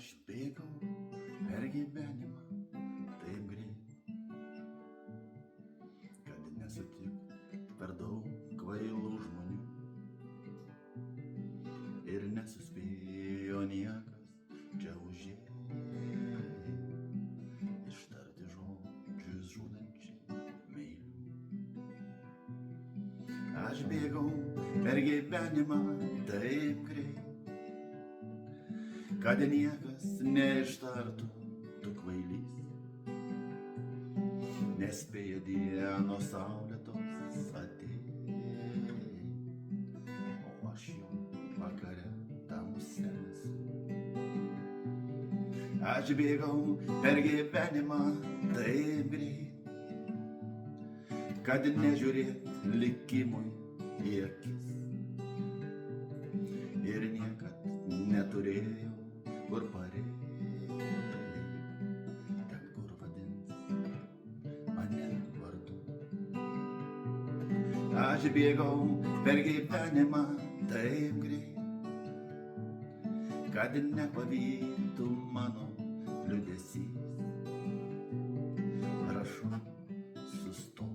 Aš bėgau per gyvenimą taip greit, kad nesutikt per daug kvailų žmonių. Ir nesuspėjo niekas čia užėjai ištarti žodžius žudančiai meilių. Aš bėgau per gyvenimą taip greit, kad niekas neištartų tu kvailys. Nespėja dienos saulėtos atėjai, o aš jau vakare tamsiamas. Aš bėgau per gyvenimą taip greit, kad nežiūrėt likimui į akis. Ir niekad neturėjau kur pareiti, ten kur vadins mane vardu. Aš bėgau per gyvenimą taip greit, kad nepavytų mano liūdesys. Prašau, sustok.